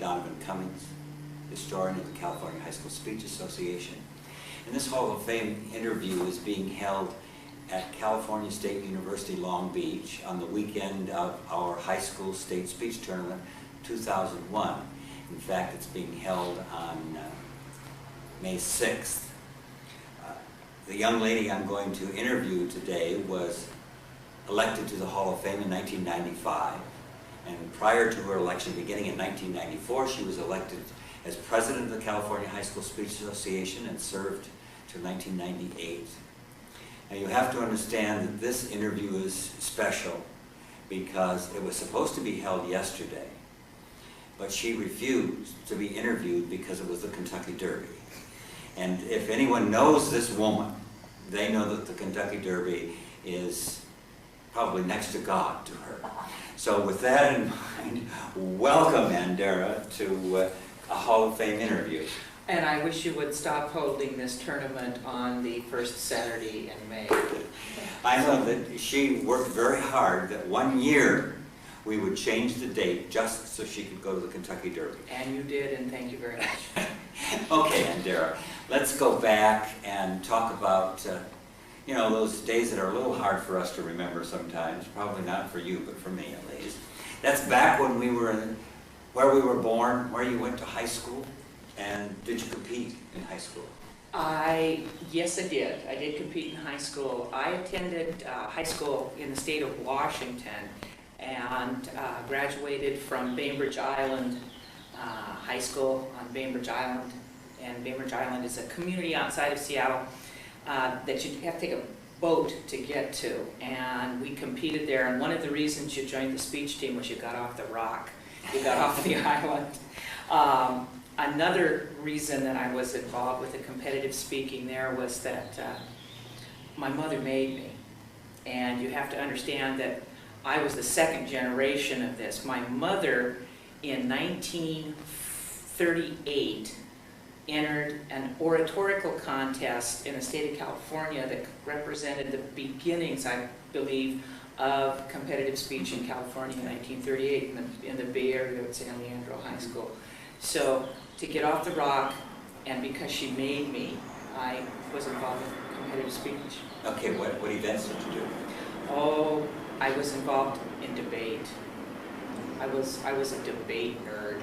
Cummings, historian of the California High School Speech Association. And this Hall of Fame interview is being held at California State University, Long Beach on the weekend of our high school state speech tournament 2001. In fact, it's being held on May 6th. The young lady I'm going to interview today was elected to the Hall of Fame in 1995. And prior to her election beginning in 1994, she was elected as president of the California High School Speech Association and served till 1998. Now you have to understand that this interview is special because it was supposed to be held yesterday, but she refused to be interviewed because it was the Kentucky Derby. And if anyone knows this woman, they know that the Kentucky Derby is probably next to God to her. So with that in mind, welcome Andara to a Hall of Fame interview. And I wish you would stop holding this tournament on the first Saturday in May. I know that she worked very hard that one year we would change the date just so she could go to the Kentucky Derby. And you did, and thank you very much. Okay, Andara, let's go back and talk about you know, those days that are a little hard for us to remember sometimes. Probably not for you, but for me at least. That's back when we were in, where we were born, where you went to high school, and did you compete in high school? Yes, I did. I did compete in high school. I attended high school in the state of Washington and graduated from Bainbridge Island High School on Bainbridge Island. And Bainbridge Island is a community outside of Seattle that you have to take a boat to get to. And we competed there, and one of the reasons you joined the speech team was you got off the rock. You got off the island. Another reason that I was involved with the competitive speaking there was that my mother made me. And you have to understand that I was the second generation of this. My mother, in 1938, entered an oratorical contest in the state of California that represented the beginnings, I believe, of competitive speech in California in 1938 in the Bay Area at San Leandro High School. So to get off the rock, and because she made me, I was involved with competitive speech. Okay, what events did you do? Oh, I was involved in debate. I was a debate nerd,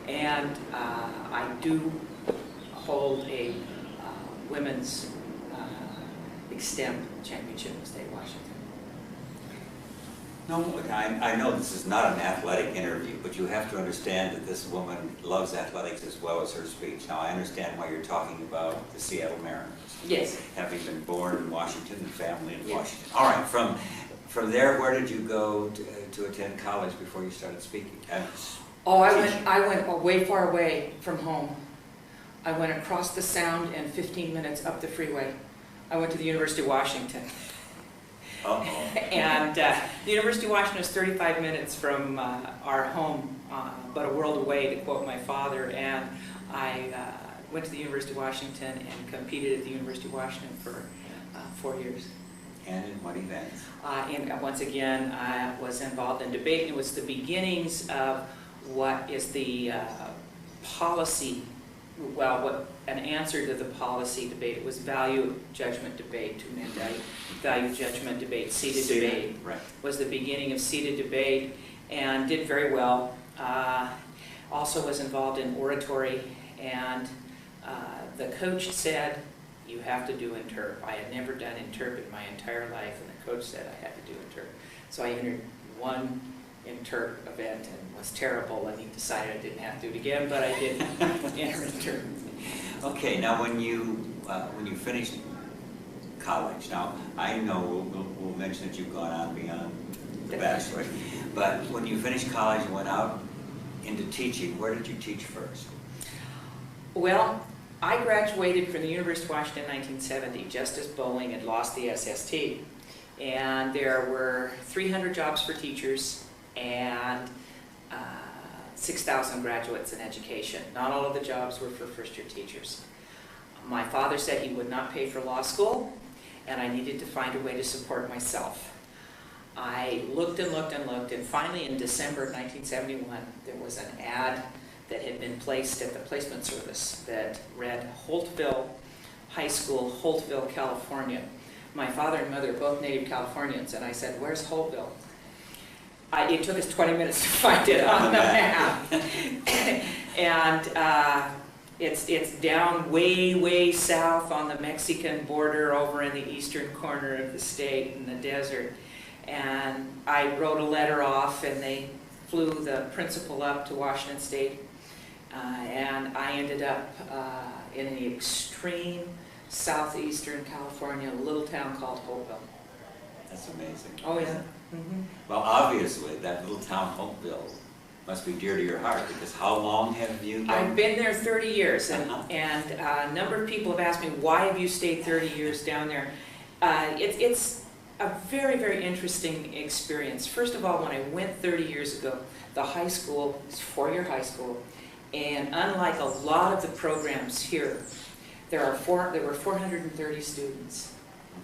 and I do hold a women's extemp championship in the state of Washington. No, I know this is not an athletic interview, but you have to understand that this woman loves athletics as well as her speech. Now, I understand why you're talking about the Seattle Mariners. Yes. Having been born in Washington and family in Washington. All right, from there, where did you go to attend college before you started speaking? I went way far away from home. I went across the Sound and 15 minutes up the freeway. I went to the University of Washington. Uh-oh. And the University of Washington is 35 minutes from our home, but a world away, to quote my father. And I went to the University of Washington and competed at the University of Washington for 4 years. And in what events? And once again, I was involved in debate. It was the beginnings of what is the policy, well, what an answer to the policy debate. It was value judgment debate, two-man value judgment debate, seated debate. Right. Was the beginning of seated debate, and did very well. Also was involved in oratory, and the coach said, you have to do interp. I had never done interp in my entire life, and the coach said I had to do interp. So I entered one interp event and was terrible, and he decided I didn't have to do it again, but I did enter interp. Okay, now when you finished college, now I know we'll mention that you've gone on beyond the bachelor, but when you finished college and went out into teaching, where did you teach first? Well, I graduated from the University of Washington in 1970, just as Bowling had lost the SST. And there were 300 jobs for teachers and 6,000 graduates in education. Not all of the jobs were for first-year teachers. My father said he would not pay for law school, and I needed to find a way to support myself. I looked and looked and looked, and finally in December of 1971, there was an ad that had been placed at the placement service that read Holtville High School, Holtville, California. My father and mother are both native Californians, and I said, "Where's Holtville?" It took us 20 minutes to find it on the map. And it's down way south on the Mexican border over in the eastern corner of the state in the desert. And I wrote a letter off, and they flew the principal up to Washington State. And I ended up in the extreme southeastern California, a little town called Holtville. That's amazing. Oh, yeah. Mm-hmm. Well, obviously, that little town, Holtville, must be dear to your heart, because how long have you been? I've been there 30 years, and a number of people have asked me, why have you stayed 30 years down there? It's a very interesting experience. First of all, when I went 30 years ago, the high school is a four-year high school, and unlike a lot of the programs here, there were 430 students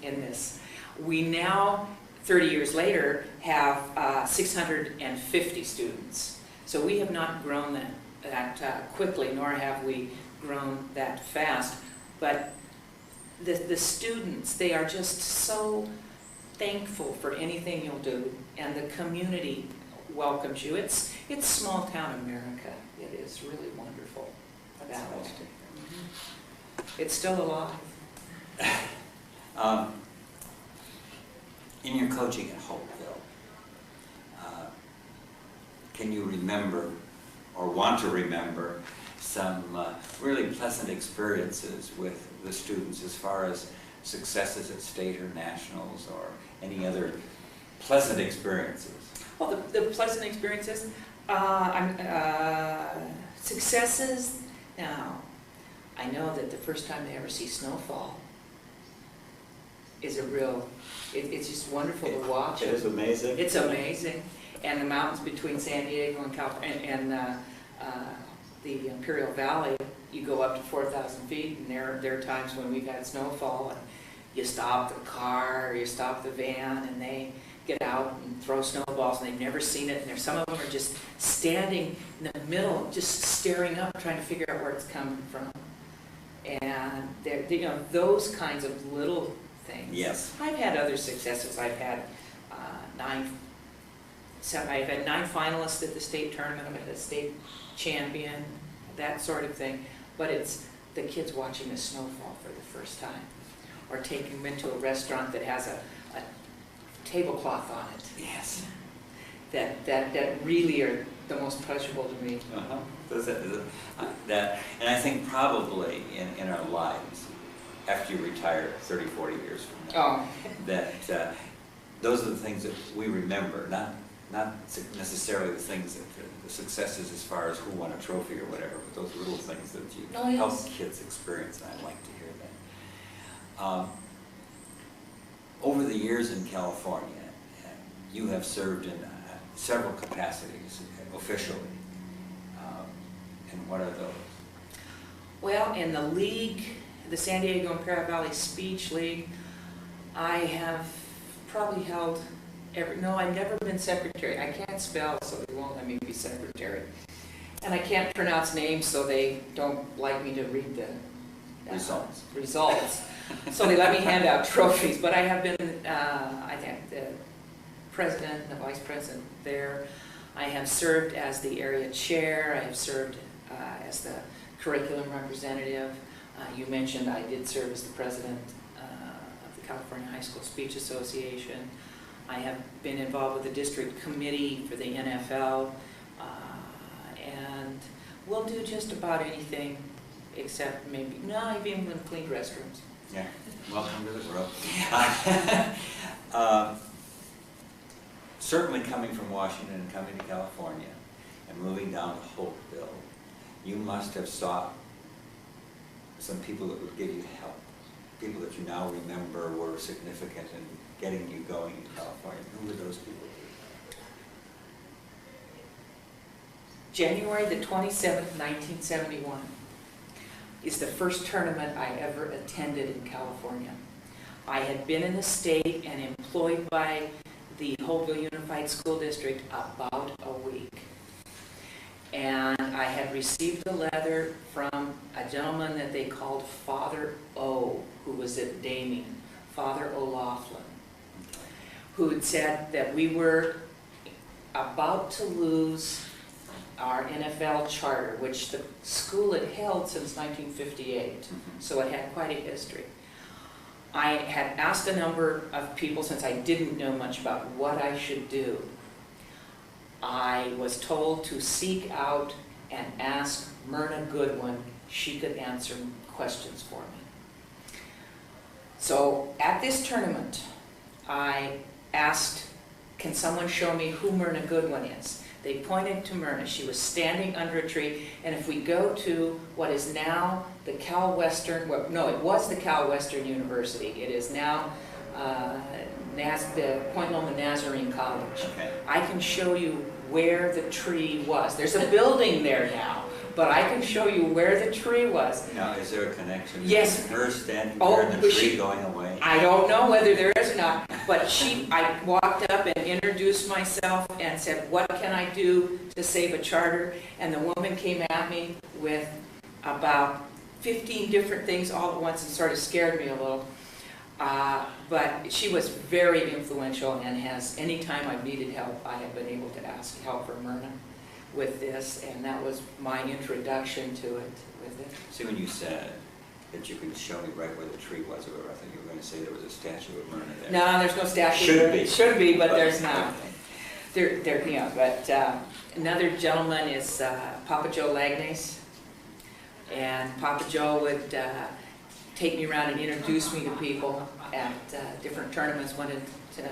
in this. We now, 30 years later, have 650 students. So we have not grown that quickly, nor have we grown that fast. But the students, they are just so thankful for anything you'll do, and the community welcomes you. It's small town America. It is really wonderful that way. It's still alive. In your coaching at Holtville, can you remember or want to remember some really pleasant experiences with the students as far as successes at state or nationals, or any other pleasant experiences? Well, the pleasant experiences, successes. Now, I know that the first time they ever see snowfall is a real, it's just wonderful to watch. It is amazing. It's amazing. And the mountains between San Diego and California and the Imperial Valley, you go up to 4,000 feet, and there are times when we've had snowfall, and you stop the car, or you stop the van, and they get out and throw snowballs, and they've never seen it, and some of them are just standing in the middle, just staring up, trying to figure out where it's coming from. And they're, those kinds of little things. Yes. I've had other successes. I've had 9 finalists at the state tournament. I've had a state champion, that sort of thing. But it's the kids watching the snowfall for the first time, or taking them into a restaurant that has a tablecloth on it. Yes. That really are the most pleasurable to me. And I think probably in our lives, after you retire 30, 40 years from now, that those are the things that we remember, not necessarily the things that the successes as far as who won a trophy or whatever, but those little things that you help kids experience, and I'd like to hear that. Over the years in California, you have served in several capacities officially. And what are those? Well, in the league, the San Diego Imperial Valley Speech League, I have probably held I've never been secretary. I can't spell, so they won't let me be secretary. And I can't pronounce names, so they don't like me to read the results. So they let me hand out trophies. But I have been, I think, the president and the vice president there. I have served as the area chair. I have served as the curriculum representative. You mentioned I did serve as the president of the California High School Speech Association. I have been involved with the district committee for the NFL, and we'll do just about anything except maybe, no, I've even cleaned restrooms. Yeah, welcome to the world. Certainly coming from Washington and coming to California and moving down to Holtville, you must have sought some people that would give you help, people that you now remember were significant in getting you going in California. Who were those people? January the 27th, 1971 is the first tournament I ever attended in California. I had been in the state and employed by the Holtville Unified School District about a week. And I had received a letter from a gentleman that they called Father O, who was at Damien, Father O'Laughlin, who had said that we were about to lose our NFL charter, which the school had held since 1958, so it had quite a history. I had asked a number of people, since I didn't know much about what I should do. I was told to seek out and ask Myrna Goodwin. She could answer questions for me. So at this tournament, I asked, can someone show me who Myrna Goodwin is? They pointed to Myrna. She was standing under a tree, and if we go to what is now the Cal Western, well, no, it was the Cal Western University. It is now the Point Loma Nazarene College. Okay. I can show you where the tree was. There's a building there now, but I can show you where the tree was. Now, is there a connection? Yes. Her standing Oh, there and the but tree she- going away? I don't know whether there is or not, but I walked up and introduced myself and said, what can I do to save a charter? And the woman came at me with about 15 different things all at once and sort of scared me a little. But she was very influential, and anytime I've needed help, I have been able to ask help from Myrna with this, and that was my introduction to it with it. See, when you said that you could show me right where the tree was, or I thought you were going to say there was a statue of Myrna there. No, there's no statue. Should be. Should be, but there's not. Another gentleman is Papa Joe Lagnes, and Papa Joe would take me around and introduce me to people at different tournaments, wanted to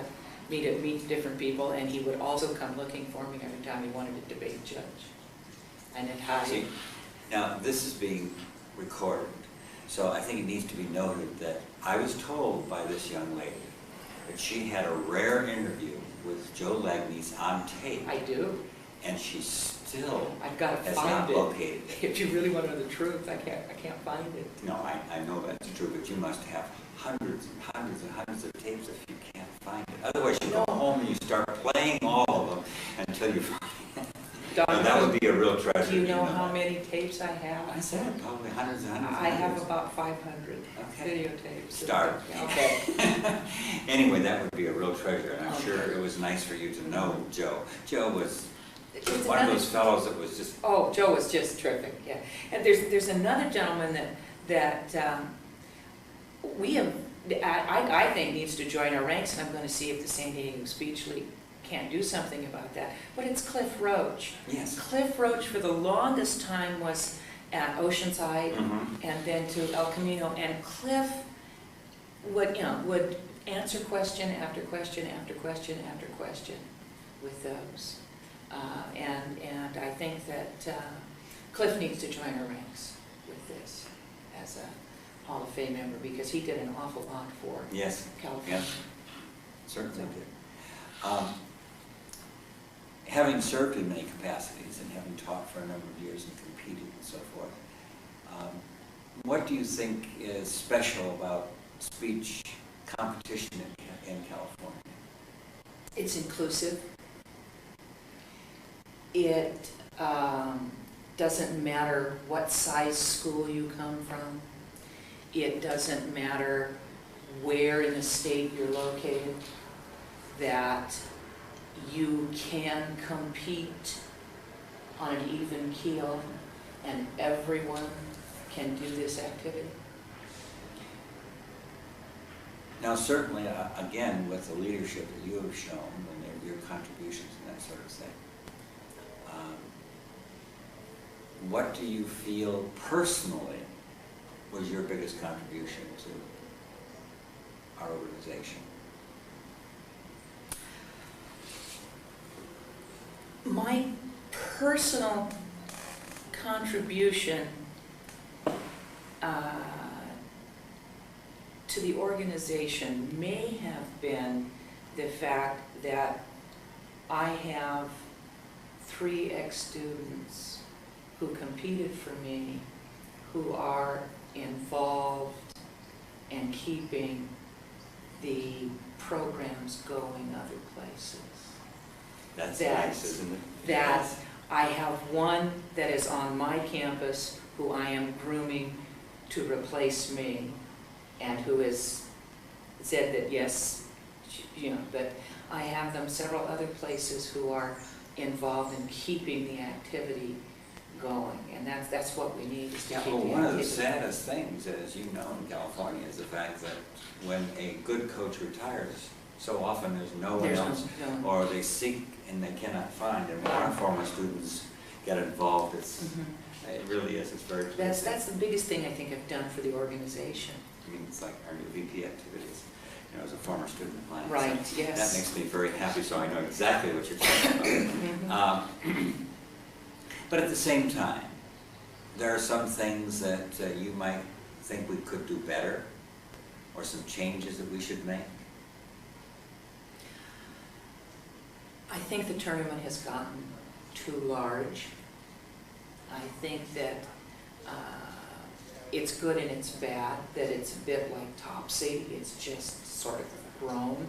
meet different people, and he would also come looking for me every time he wanted to debate judge. And at high. See, now this is being recorded, so I think it needs to be noted that I was told by this young lady that she had a rare interview with Joe Lagnes on tape. I do. And she still I've got to has find not it. located it. If you really want to know the truth, I can't find it. No, I know that's true, but you must have hundreds and hundreds and hundreds of tapes if you can't find it. Otherwise, you go home and you start playing all of them until you find it. Don, Now, that would be a real treasure. do you know that. how many tapes I have? I said probably hundreds and hundreds. I and have hundreds. about 500 Okay. videotapes. Start. Okay. Anyway, that would be a real treasure, and I'm Okay. sure it was nice for you to know Joe. Joe was It's one of another- those fellows that was just, Oh, Joe was just terrific, yeah. And there's another gentleman that we have, I think needs to join our ranks, and I'm going to see if the San Diego Speech League can't do something about that. But it's Cliff Roach. yes. Cliff Roach for the longest time was at Oceanside Mhm. and then to El Camino, and Cliff would answer question after question after question after question with those. And I think that Cliff needs to join our ranks with this as a Hall of Fame member, because he did an awful lot for Yes, California. yes, certainly did. Having served in many capacities and having taught for a number of years and competed and so forth, what do you think is special about speech competition in California? It's inclusive. It doesn't matter what size school you come from. It doesn't matter where in the state you're located, that you can compete on an even keel and everyone can do this activity. Now, certainly, again, with the leadership that you have shown and your contributions and that sort of thing, what do you feel personally was your biggest contribution to our organization? My personal contribution to the organization may have been the fact that I have 3 ex-students who competed for me, who are involved in keeping the programs going other places. That's That- nice, isn't it? That I have one that is on my campus who I am grooming to replace me, and who has said that yes, but I have them several other places who are involved in keeping the activity going, and that's what we need, is to Yeah, keep well, the one of the activity. saddest things, as you know, in California, is the fact that when a good coach retires, so often there's no one else, or they seek and they cannot find. And when our former students get involved, it really is, it's very pleasing. That's the biggest thing I think I've done for the organization. I mean, it's like our new VP activities, as a former student of mine. Right, so yes. That makes me very happy, so I know exactly what you're talking about. But at the same time, there are some things that you might think we could do better, or some changes that we should make. I think the tournament has gotten too large. I think that it's good and it's bad, that it's a bit like Topsy, it's just sort of grown,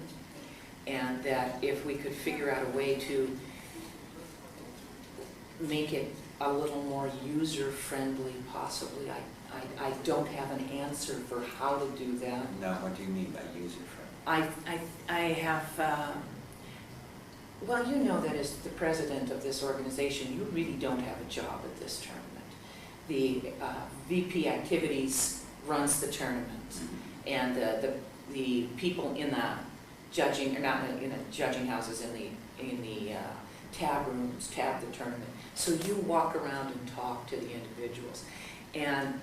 and that if we could figure out a way to make it a little more user-friendly, possibly. I don't have an answer for how to do that. Now, what do you mean by user-friendly? I have, well, you know that as the president of this organization, you really don't have a job at this tournament. The VP Activities runs the tournament, and the people in the judging, or not in the judging houses, in the tab rooms tab the tournament. So you walk around and talk to the individuals, and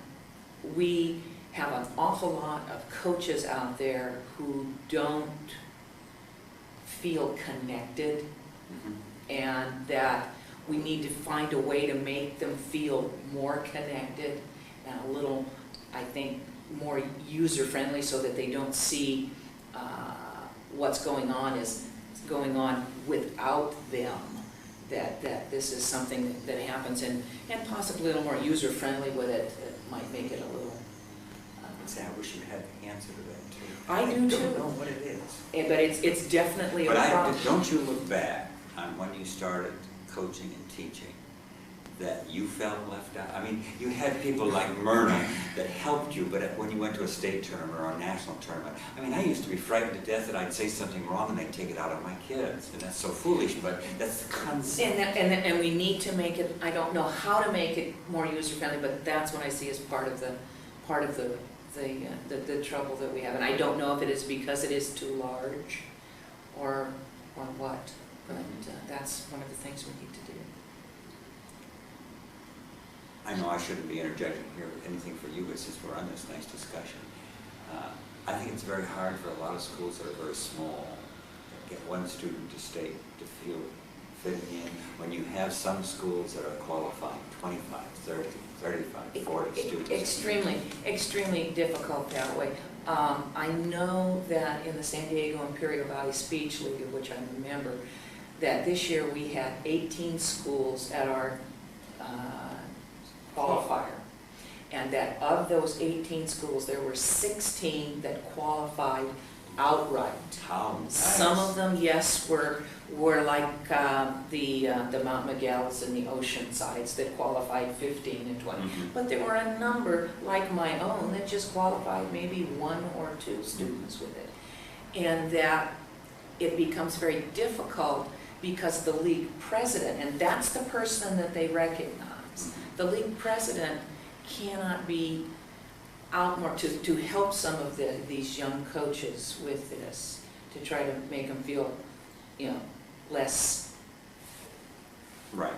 we have an awful lot of coaches out there who don't feel connected, and that we need to find a way to make them feel more connected and a little, I think, more user-friendly, so that they don't see what's going on is going on without them. That this is something that happens, and possibly a little more user-friendly with it. It might make it a little... I wish you had the answer to that, too. I do, too. I don't know what it is. But it's definitely a problem. But don't you look back on when you started coaching and teaching, that you felt left out? I mean, you had people like Myrna that helped you, but when you went to a state tournament or a national tournament, I mean, I used to be frightened to death that I'd say something wrong and they'd take it out on my kids, and that's so foolish, but that's the concept. And we need to make it, I don't know how to make it more user-friendly, but that's what I see as part of the trouble that we have. And I don't know if it is because it is too large or what, but that's one of the things we need to do. I know I shouldn't be interjecting here with anything for you, but since we're on this nice discussion, I think it's very hard for a lot of schools that are very small to get one student to state to feel fitting in, when you have some schools that are qualifying 25, 30, 35, 40 students. Extremely difficult that way. I know that in the San Diego Imperial Valley Speech League, of which I'm a member, that this year we had 18 schools at our qualifier, and that of those 18 schools, there were 16 that qualified outright. How nice. Some of them, yes, were like the Mount Miguel's and the Oceansides that qualified 15 and 20. But there were a number, like my own, that just qualified maybe 1 or 2 students with it. And that it becomes very difficult because the league president, and that's the person that they recognize, the league president cannot be out more to help some of these young coaches with this, to try to make them feel, less right,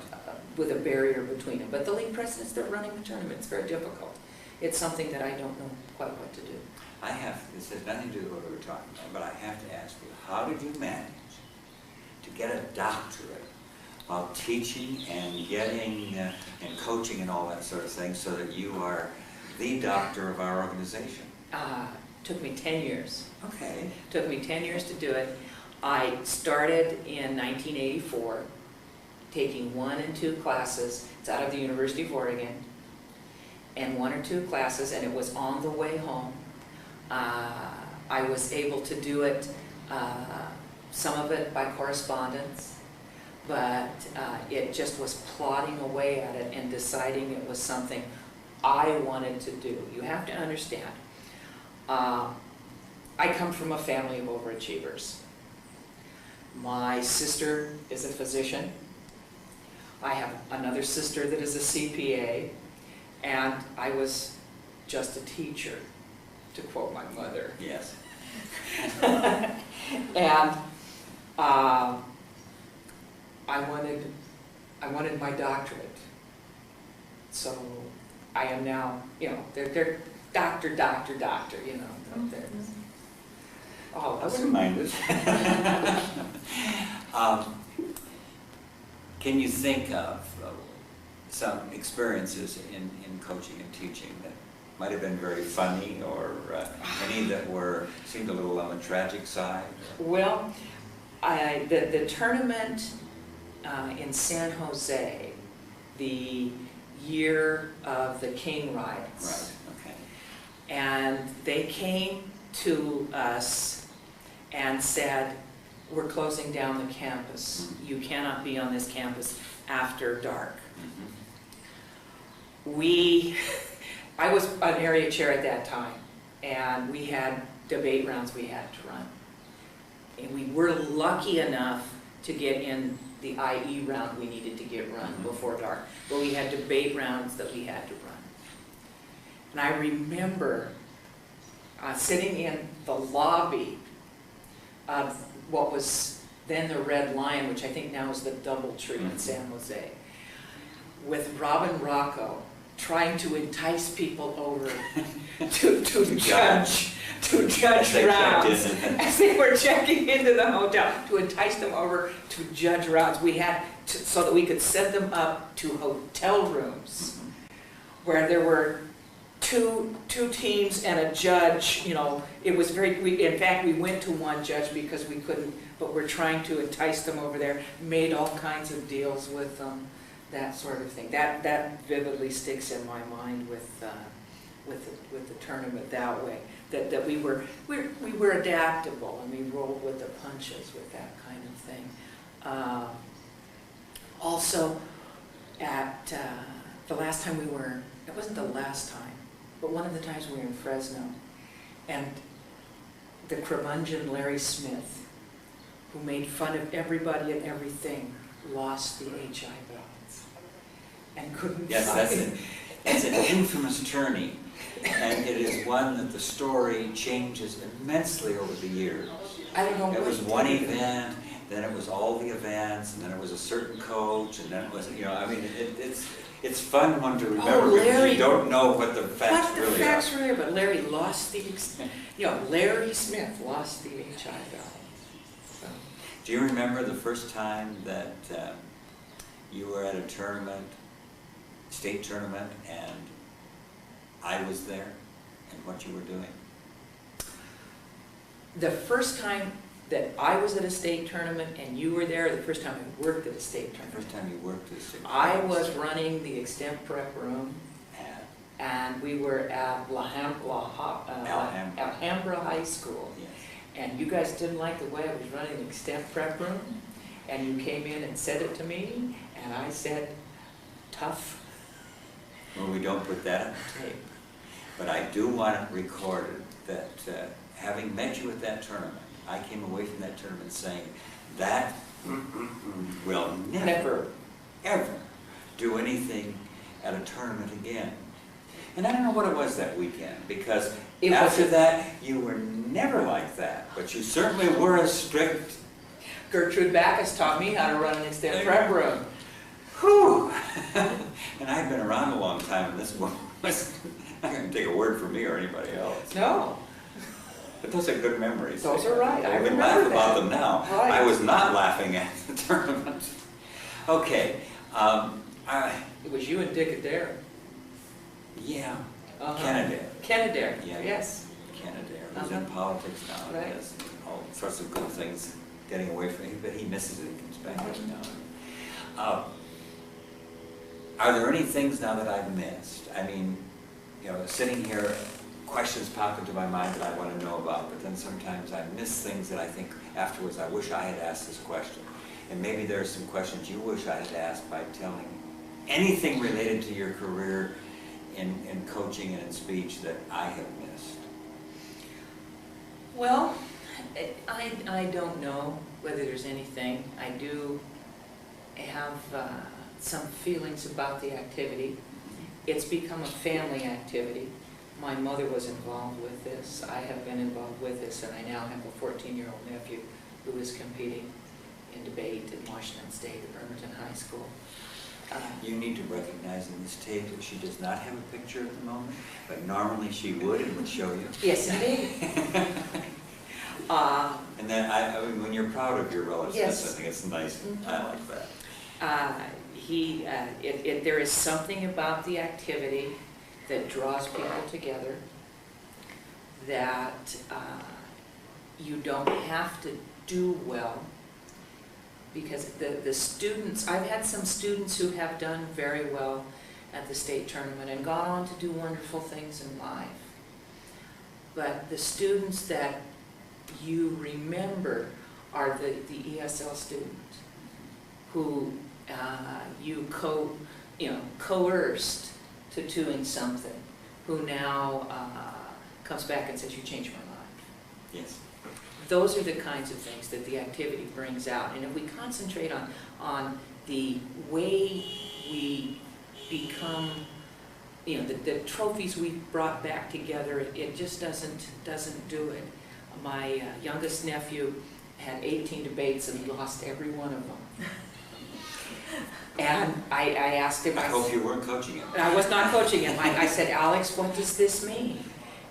with a barrier between them. But the league presidents, they're running the tournament. It's very difficult. It's something that I don't know quite what to do. this has nothing to do with what we were talking about, but I have to ask you, how did you manage to get a doctorate while teaching and getting and coaching and all that sort of thing, so that you are the doctor of our organization? Took me 10 years. Okay. Took me 10 years to do it. I started in 1984, taking 1 and 2 classes. It's out of the University of Oregon, and 1 or 2 classes, and it was on the way home. I was able to do it, some of it by correspondence, but it just was plodding away at it and deciding it was something I wanted to do. You have to understand, I come from a family of overachievers. My sister is a physician. I have another sister that is a CPA, and I was just a teacher, to quote my mother. Yes. And I wanted my doctorate. So I am now, you know, they're doctor, you know. They're, all of I us. wouldn't mind it. Can you think of some experiences in coaching and teaching that might have been very funny, or any that seemed a little on the tragic side? Well, the tournament in San Jose, the year of the King riots. Right, okay. And they came to us and said, we're closing down the campus. Mm-hmm. You cannot be on this campus after dark. Mm-hmm. I was an area chair at that time, and we had debate rounds we had to run. And we were lucky enough to get in the IE round we needed to get run before dark, but we had debate rounds that we had to run. And I remember sitting in the lobby of what was then the Red Lion, which I think now is the Doubletree in San Jose, with Robin Rocco trying to entice people over to judge rounds as they were checking into the hotel, to entice them over to judge rounds. We had so that we could set them up to hotel rooms where there were two teams and a judge. You know, it was in fact, we went to one judge because we couldn't, but we're trying to entice them over there, made all kinds of deals with them, that sort of thing. That vividly sticks in my mind with the tournament that way. That we were adaptable, and we rolled with the punches with that kind of thing. Also, at the last time it wasn't the last time, but one of the times we were in Fresno, and the curmudgeon Larry Smith, who made fun of everybody and everything, lost the HI balance and couldn't find. That's an infamous tourney, and it is one that the story changes immensely over the years. I don't know. It was one event, then it was all the events, and then it was a certain coach, and then it was, you know, I mean, it's fun one to remember because you don't know what the facts really are. But Larry lost Larry Smith lost the HI balance. So. Do you remember the first time that you were at a tournament, state tournament, and I was there, and what you were doing? The first time that I was at a state tournament and you were there, the first time I worked at a state tournament. The first time you worked at a state I tournament. was running the extemp prep room, and we were at Alhambra High School. Yes. And you guys didn't like the way I was running the extemp prep room, and you came in and said it to me, and I said, tough. Well, we don't put that on tape, but I do want it recorded that having met you at that tournament, I came away from that tournament saying, that will never, ever do anything at a tournament again. And I don't know what it was that weekend, because after that, you were never like that, but you certainly were as strict. Gertrude Backus taught me how to run an extemp prep room. Whew! And I've been around a long time, and this one was not going to take a word from me or anybody else. No. But those are good memories. Those are right. I can remember laugh that. about them now. Right. I was not laughing at the tournament. Okay. It was you and Dick Adair. Yeah. Uh-huh. Kennedy. Yeah. Yes. Kennedy. He's in politics now. Right. Yes. All sorts of good things getting away from him, but he misses it. He comes back every now and then. Are there any things now that I've missed? I mean, you know, sitting here, questions pop into my mind that I want to know about, but then sometimes I miss things that I think afterwards I wish I had asked this question. And maybe there are some questions you wish I had asked by telling anything related to your career in coaching and in speech that I have missed. Well, I don't know whether there's anything. I do have some feelings about the activity. It's become a family activity. My mother was involved with this. I have been involved with this, and I now have a 14-year-old nephew who is competing in debate in Washington State at Bremerton High School. You need to recognize in this tape that she does not have a picture at the moment, but normally she would and would show you. Yes, indeed. And then, I mean, when you're proud of your relatives, Yes. I think it's nice. Mm-hmm. I like that. There is something about the activity that draws people together that you don't have to do well, because the students, I've had some students who have done very well at the state tournament and gone on to do wonderful things in life. But the students that you remember are the ESL students who you coerced to doing something, who now comes back and says, "You changed my life." Yes. Those are the kinds of things that the activity brings out. And if we concentrate on the way we become, the trophies we've brought back together, it just doesn't do it. My youngest nephew had 18 debates and he lost every one of them. And I asked him. I hope you weren't coaching him. I was not coaching him. I said, "Alex, what does this mean?"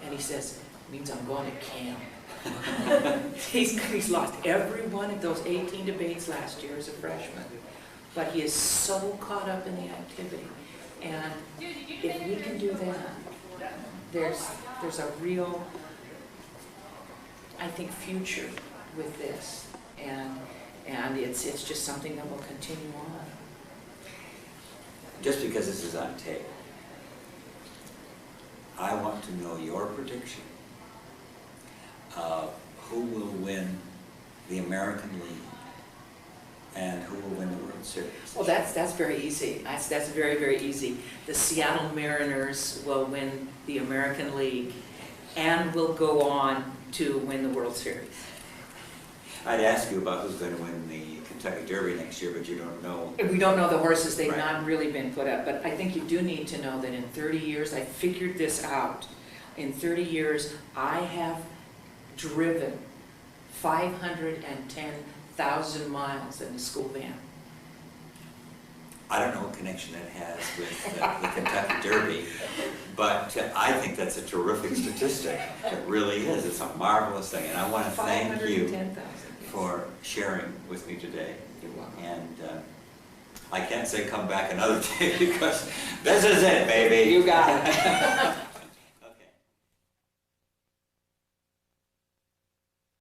And he says, "It means I'm going to camp." He's lost every one of those 18 debates last year as a freshman. But he is so caught up in the activity. And if we can do that, there's a real, I think, future with this. And it's just something that will continue on. Just because this is on tape, I want to know your prediction of who will win the American League and who will win the World Series. Well, that's very easy. That's very, very easy. The Seattle Mariners will win the American League and will go on to win the World Series. I'd ask you about who's going to win the Kentucky Derby next year, but you don't know. We don't know the horses. They've Right. not really been put up. But I think you do need to know that in 30 years, I figured this out. In 30 years, I have driven 510,000 miles in a school van. I don't know what connection that has with the Kentucky Derby, but I think that's a terrific statistic. It really is. It's a marvelous thing, and I want to thank you 510,000. for sharing with me today. You're welcome. And I can't say come back another day because this is it, baby. You got it.